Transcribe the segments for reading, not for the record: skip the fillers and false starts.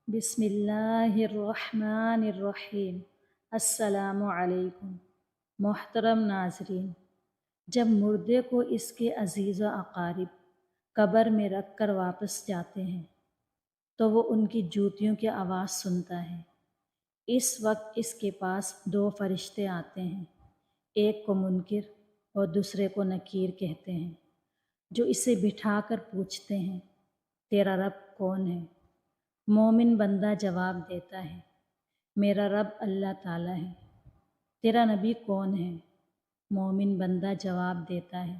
بسم اللہ الرحمن الرحیم۔ السلام علیکم۔ محترم ناظرین، جب مردے کو اس کے عزیز و اقارب قبر میں رکھ کر واپس جاتے ہیں تو وہ ان کی جوتیوں کی آواز سنتا ہے۔ اس وقت اس کے پاس دو فرشتے آتے ہیں، ایک کو منکر اور دوسرے کو نکیر کہتے ہیں، جو اسے بٹھا کر پوچھتے ہیں، تیرا رب کون ہے؟ مومن بندہ جواب دیتا ہے، میرا رب اللہ تعالیٰ ہے۔ تیرا نبی کون ہے؟ مومن بندہ جواب دیتا ہے،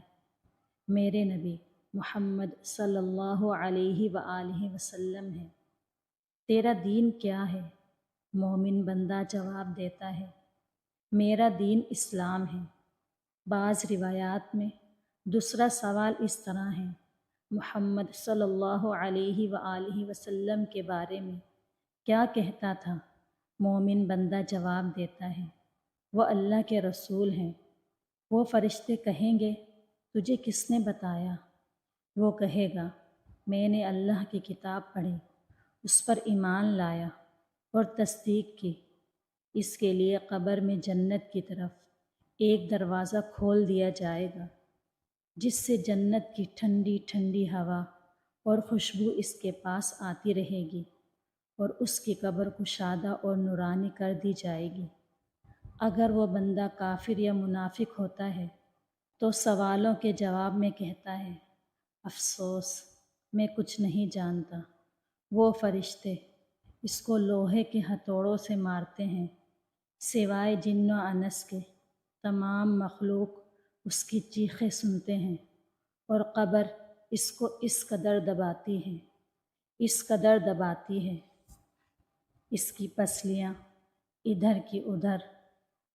میرے نبی محمد صلی اللہ علیہ وآلہ وسلم ہے۔ تیرا دین کیا ہے؟ مومن بندہ جواب دیتا ہے، میرا دین اسلام ہے۔ بعض روایات میں دوسرا سوال اس طرح ہے، محمد صلی اللہ علیہ وآلہ وسلم کے بارے میں کیا کہتا تھا؟ مومن بندہ جواب دیتا ہے، وہ اللہ کے رسول ہیں۔ وہ فرشتے کہیں گے، تجھے کس نے بتایا؟ وہ کہے گا، میں نے اللہ کی کتاب پڑھی، اس پر ایمان لایا اور تصدیق کی۔ اس کے لیے قبر میں جنت کی طرف ایک دروازہ کھول دیا جائے گا، جس سے جنت کی ٹھنڈی ٹھنڈی ہوا اور خوشبو اس کے پاس آتی رہے گی، اور اس کی قبر کشادہ اور نورانی کر دی جائے گی۔ اگر وہ بندہ کافر یا منافق ہوتا ہے تو سوالوں کے جواب میں کہتا ہے، افسوس، میں کچھ نہیں جانتا۔ وہ فرشتے اس کو لوہے کے ہتھوڑوں سے مارتے ہیں، سوائے جن و انس کے تمام مخلوق اس کی چیخیں سنتے ہیں، اور قبر اس کو اس قدر دباتی ہے، اس قدر دباتی ہے، اس کی پسلیاں ادھر کی ادھر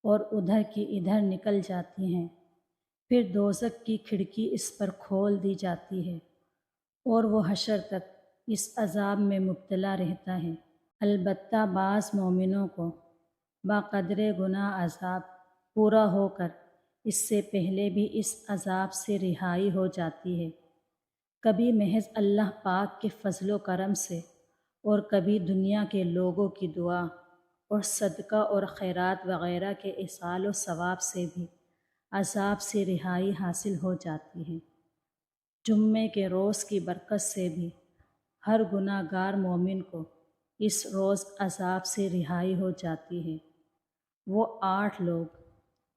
اور ادھر کی ادھر نکل جاتی ہیں۔ پھر دوزخ کی کھڑکی اس پر کھول دی جاتی ہے اور وہ حشر تک اس عذاب میں مبتلا رہتا ہے۔ البتہ بعض مومنوں کو بقدر گناہ عذاب پورا ہو کر اس سے پہلے بھی اس عذاب سے رہائی ہو جاتی ہے، کبھی محض اللہ پاک کے فضل و کرم سے، اور کبھی دنیا کے لوگوں کی دعا اور صدقہ اور خیرات وغیرہ کے احسان و ثواب سے بھی عذاب سے رہائی حاصل ہو جاتی ہے۔ جمعے کے روز کی برکت سے بھی ہر گناہ گار مومن کو اس روز عذاب سے رہائی ہو جاتی ہے۔ وہ 8 لوگ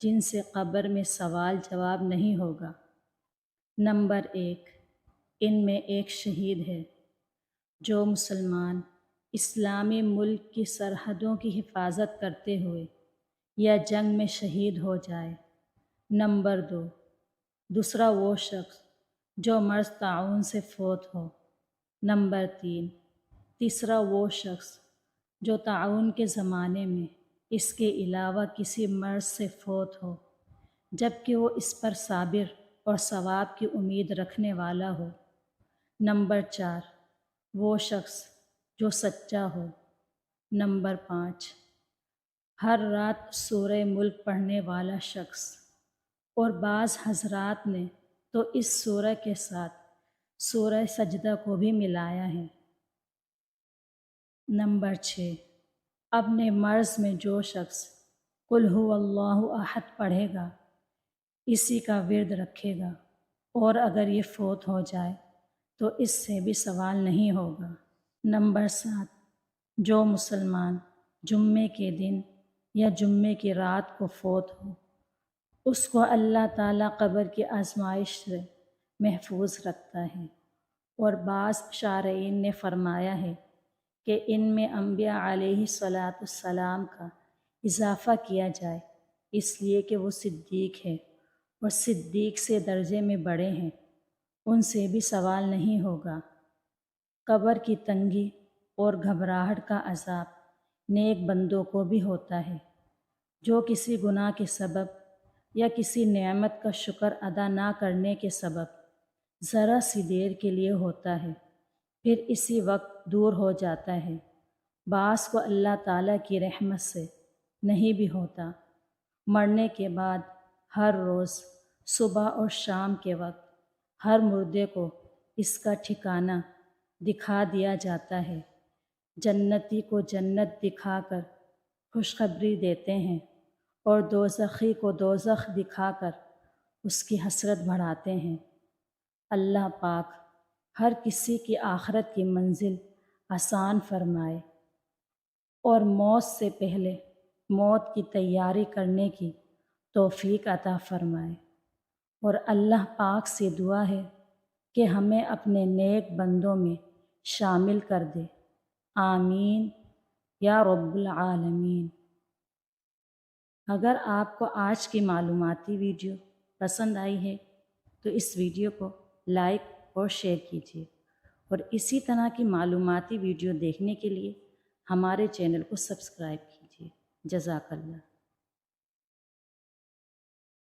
جن سے قبر میں سوال جواب نہیں ہوگا۔ نمبر 1، ان میں ایک شہید ہے، جو مسلمان اسلامی ملک کی سرحدوں کی حفاظت کرتے ہوئے یا جنگ میں شہید ہو جائے۔ نمبر 2، دوسرا وہ شخص جو مرض طاعون سے فوت ہو۔ نمبر 3، تیسرا وہ شخص جو طاعون کے زمانے میں اس کے علاوہ کسی مرض سے فوت ہو، جبکہ وہ اس پر صابر اور ثواب کی امید رکھنے والا ہو۔ نمبر 4، وہ شخص جو سچا ہو۔ نمبر 5، ہر رات سورہ ملک پڑھنے والا شخص، اور بعض حضرات نے تو اس سورہ کے ساتھ سورہ سجدہ کو بھی ملایا ہے۔ نمبر 6، اپنے مرض میں جو شخص قل هو اللہ احد پڑھے گا، اسی کا ورد رکھے گا، اور اگر یہ فوت ہو جائے تو اس سے بھی سوال نہیں ہوگا۔ نمبر 7، جو مسلمان جمعے کے دن یا جمعے کی رات کو فوت ہو، اس کو اللہ تعالیٰ قبر کی آزمائش سے محفوظ رکھتا ہے، اور بعض شارعین نے فرمایا ہے کہ ان میں انبیاء علیہ السلام کا اضافہ کیا جائے، اس لیے کہ وہ صدیق ہے اور صدیق سے درجے میں بڑے ہیں، ان سے بھی سوال نہیں ہوگا۔ قبر کی تنگی اور گھبراہٹ کا عذاب نیک بندوں کو بھی ہوتا ہے، جو کسی گناہ کے سبب یا کسی نعمت کا شکر ادا نہ کرنے کے سبب ذرا سی دیر کے لیے ہوتا ہے، پھر اسی وقت دور ہو جاتا ہے۔ بعض کو اللہ تعالیٰ کی رحمت سے نہیں بھی ہوتا۔ مرنے کے بعد ہر روز صبح اور شام کے وقت ہر مردے کو اس کا ٹھکانہ دکھا دیا جاتا ہے۔ جنتی کو جنت دکھا کر خوشخبری دیتے ہیں اور دوزخی کو دوزخ دکھا کر اس کی حسرت بڑھاتے ہیں۔ اللہ پاک ہر کسی کی آخرت کی منزل آسان فرمائے اور موت سے پہلے موت کی تیاری کرنے کی توفیق عطا فرمائے، اور اللہ پاک سے دعا ہے کہ ہمیں اپنے نیک بندوں میں شامل کر دے۔ آمین یا رب العالمین۔ اگر آپ کو آج کی معلوماتی ویڈیو پسند آئی ہے تو اس ویڈیو کو لائک اور شیئر کیجیے، اور اسی طرح کی معلوماتی ویڈیو دیکھنے کے لیے ہمارے چینل کو سبسکرائب کیجیے۔ جزاک اللہ۔